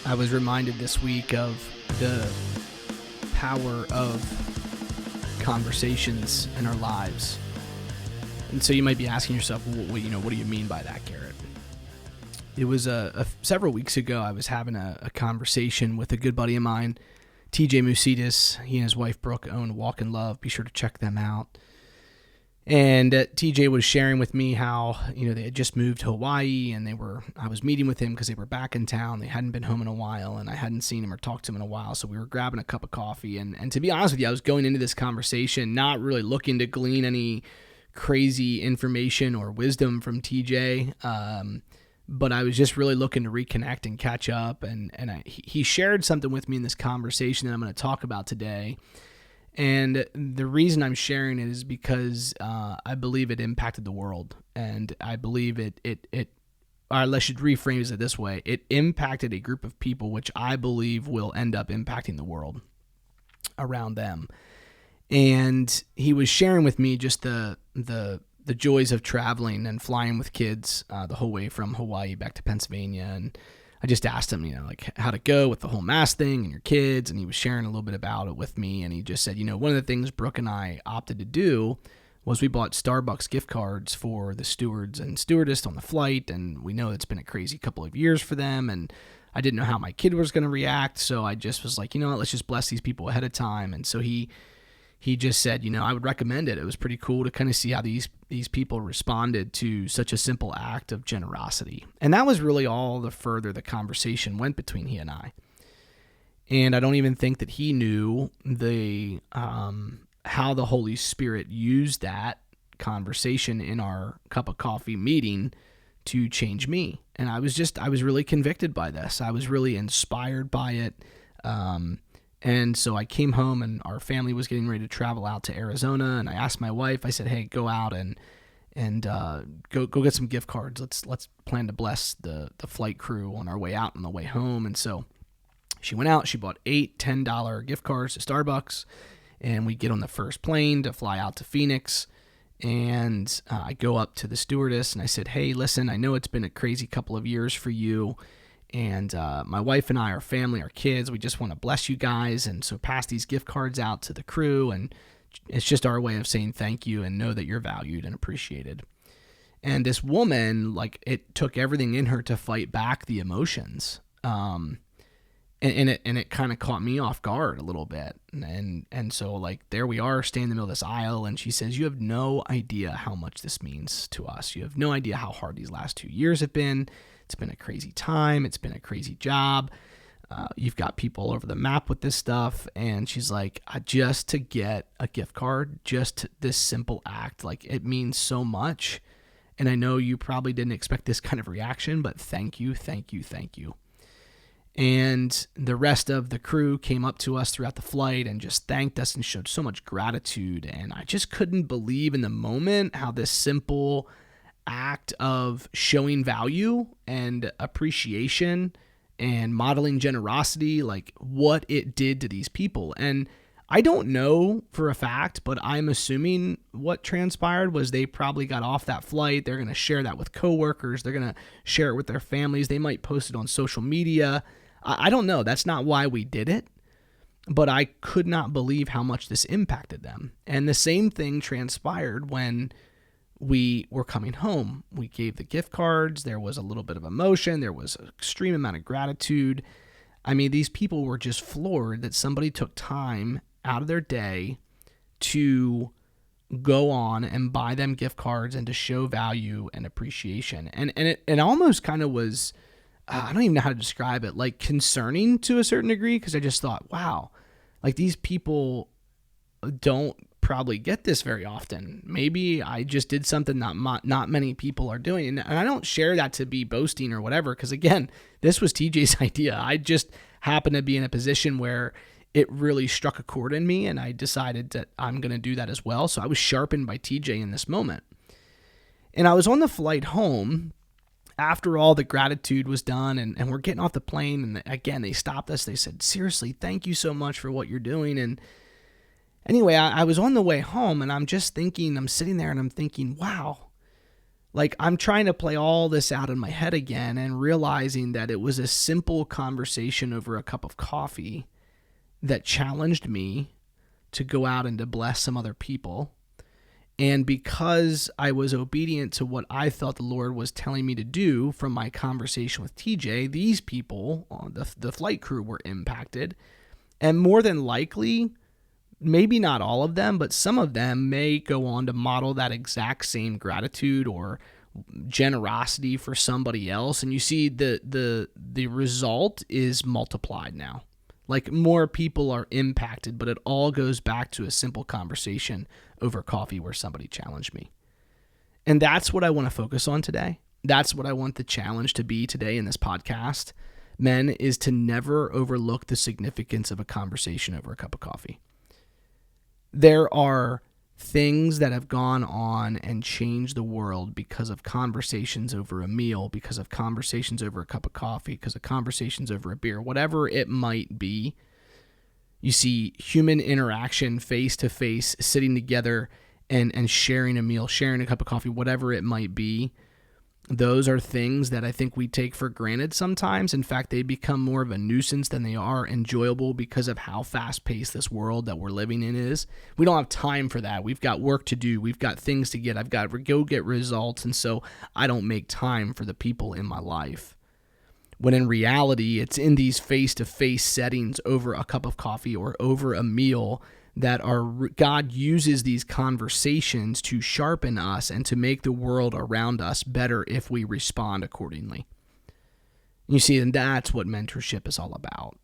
I was reminded this week of the power of conversations in our lives. And so you might be asking yourself, what do you mean by that, Garret? It was several weeks ago, I was having a conversation with a good buddy of mine, TJ Musidis. He and his wife Brooke own Walk in Love. Be sure to check them out. And TJ was sharing with me how, they had just moved to Hawaii, and I was meeting with him because they were back in town. They hadn't been home in a while, and I hadn't seen him or talked to him in a while. So we were grabbing a cup of coffee. And to be honest with you, I was going into this conversation not really looking to glean any crazy information or wisdom from TJ. But I was just really looking to reconnect and catch up. And he shared something with me in this conversation that I'm going to talk about today. And the reason I'm sharing it is because I believe it impacted the world. And I believe or I should rephrase it this way. It impacted a group of people, which I believe will end up impacting the world around them. And he was sharing with me just the joys of traveling and flying with kids the whole way from Hawaii back to Pennsylvania. And I just asked him, how to go with the whole mask thing and your kids. And he was sharing a little bit about it with me. And he just said, one of the things Brooke and I opted to do was we bought Starbucks gift cards for the stewards and stewardess on the flight. And we know it's been a crazy couple of years for them. And I didn't know how my kid was going to react. So I just was like, let's just bless these people ahead of time. And so he just said, I would recommend it. It was pretty cool to kind of see how these people responded to such a simple act of generosity. And that was really all the further the conversation went between he and I. And I don't even think that he knew how the Holy Spirit used that conversation in our cup of coffee meeting to change me. And I was really convicted by this. I was really inspired by it. And so I came home, and our family was getting ready to travel out to Arizona. And I asked my wife, I said, hey, go out and go get some gift cards. Let's plan to bless the flight crew on our way out and the way home. And so she went out, she bought 8 $10 gift cards to Starbucks, and we get on the first plane to fly out to Phoenix. And I go up to the stewardess and I said, hey, listen, I know it's been a crazy couple of years for you. And my wife and I, our family, our kids, we just want to bless you guys. And so pass these gift cards out to the crew. And it's just our way of saying thank you and know that you're valued and appreciated. And this woman, it took everything in her to fight back the emotions. And it kind of caught me off guard a little bit. And so there we are standing in the middle of this aisle. And she says, you have no idea how much this means to us. You have no idea how hard these last 2 years have been. It's been a crazy time. It's been a crazy job. You've got people all over the map with this stuff. And she's like, just to get a gift card, just this simple act, it means so much. And I know you probably didn't expect this kind of reaction, but thank you, thank you, thank you. And the rest of the crew came up to us throughout the flight and just thanked us and showed so much gratitude. And I just couldn't believe in the moment how this simple act of showing value and appreciation and modeling generosity, what it did to these people. And I don't know for a fact, but I'm assuming what transpired was they probably got off that flight. They're going to share that with coworkers. They're going to share it with their families. They might post it on social media. I don't know. That's not why we did it, but I could not believe how much this impacted them. And the same thing transpired when we were coming home. We gave the gift cards. There was a little bit of emotion. There was an extreme amount of gratitude. I mean, these people were just floored that somebody took time out of their day to go on and buy them gift cards and to show value and appreciation. And it almost kind of was, I don't even know how to describe it, concerning to a certain degree, because I just thought, wow, these people don't probably get this very often. Maybe I just did something that not many people are doing. And I don't share that to be boasting or whatever, because again, this was TJ's idea. I just happened to be in a position where it really struck a chord in me, and I decided that I'm going to do that as well. So I was sharpened by TJ in this moment. And I was on the flight home after all the gratitude was done, and we're getting off the plane. And again, they stopped us. They said, seriously, thank you so much for what you're doing. And anyway, I was on the way home, and I'm just thinking, I'm sitting there and I'm thinking, wow, Like, I'm trying to play all this out in my head again and realizing that it was a simple conversation over a cup of coffee that challenged me to go out and to bless some other people. And because I was obedient to what I felt the Lord was telling me to do from my conversation with TJ, these people, the flight crew, were impacted. And more than likely, maybe not all of them, but some of them may go on to model that exact same gratitude or generosity for somebody else. And you see the result is multiplied now. Like, more people are impacted, but it all goes back to a simple conversation over coffee where somebody challenged me. And that's what I want to focus on today. That's what I want the challenge to be today in this podcast, men, is to never overlook the significance of a conversation over a cup of coffee. There are things that have gone on and changed the world because of conversations over a meal, because of conversations over a cup of coffee, because of conversations over a beer, whatever it might be. You see human interaction face to face, sitting together and sharing a meal, sharing a cup of coffee, whatever it might be. Those are things that I think we take for granted sometimes. In fact, they become more of a nuisance than they are enjoyable because of how fast-paced this world that we're living in is. We don't have time for that. We've got work to do. We've got things to get. I've got to go get results, and so I don't make time for the people in my life. When in reality, it's in these face-to-face settings over a cup of coffee or over a meal that God uses these conversations to sharpen us and to make the world around us better if we respond accordingly. You see, and that's what mentorship is all about.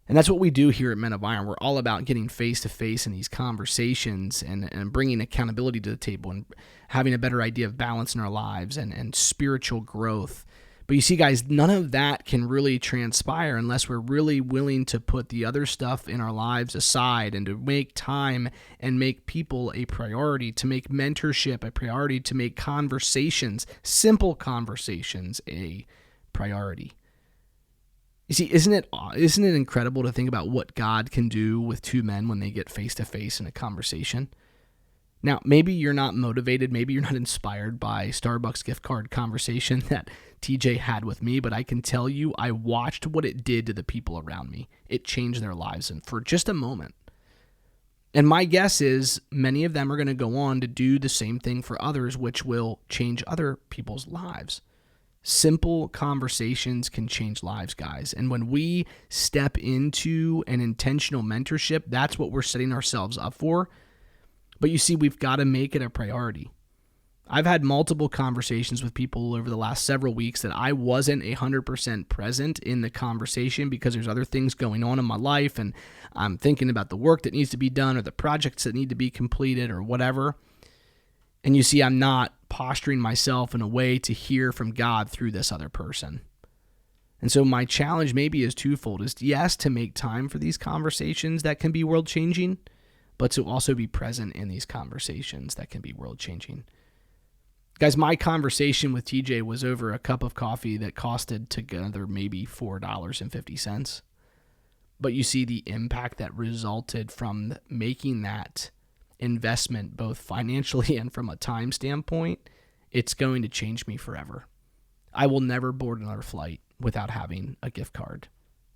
And that's what we do here at Men of Iron. We're all about getting face-to-face in these conversations and bringing accountability to the table and having a better idea of balance in our lives and spiritual growth. But you see, guys, none of that can really transpire unless we're really willing to put the other stuff in our lives aside and to make time and make people a priority, to make mentorship a priority, to make conversations, simple conversations, a priority. You see, isn't it incredible to think about what God can do with two men when they get face-to-face in a conversation? Now, maybe you're not motivated, maybe you're not inspired by Starbucks gift card conversation that TJ had with me, but I can tell you I watched what it did to the people around me. It changed their lives, and for just a moment. And my guess is many of them are going to go on to do the same thing for others, which will change other people's lives. Simple conversations can change lives, guys. And when we step into an intentional mentorship, that's what we're setting ourselves up for. But you see, we've got to make it a priority. I've had multiple conversations with people over the last several weeks that I wasn't 100% present in the conversation because there's other things going on in my life and I'm thinking about the work that needs to be done or the projects that need to be completed or whatever. And you see, I'm not posturing myself in a way to hear from God through this other person. And so my challenge maybe is twofold. Is yes, to make time for these conversations that can be world-changing, but to also be present in these conversations that can be world-changing. Guys, my conversation with TJ was over a cup of coffee that costed together maybe $4.50. But you see the impact that resulted from making that investment, both financially and from a time standpoint. It's going to change me forever. I will never board another flight without having a gift card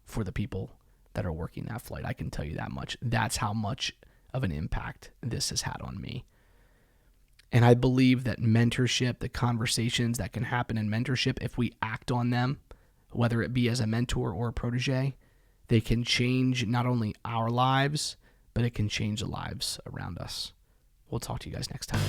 for the people that are working that flight. I can tell you that much. That's how much of an impact this has had on me. And I believe that mentorship, the conversations that can happen in mentorship, if we act on them, whether it be as a mentor or a protege, they can change not only our lives, but it can change the lives around us. We'll talk to you guys next time.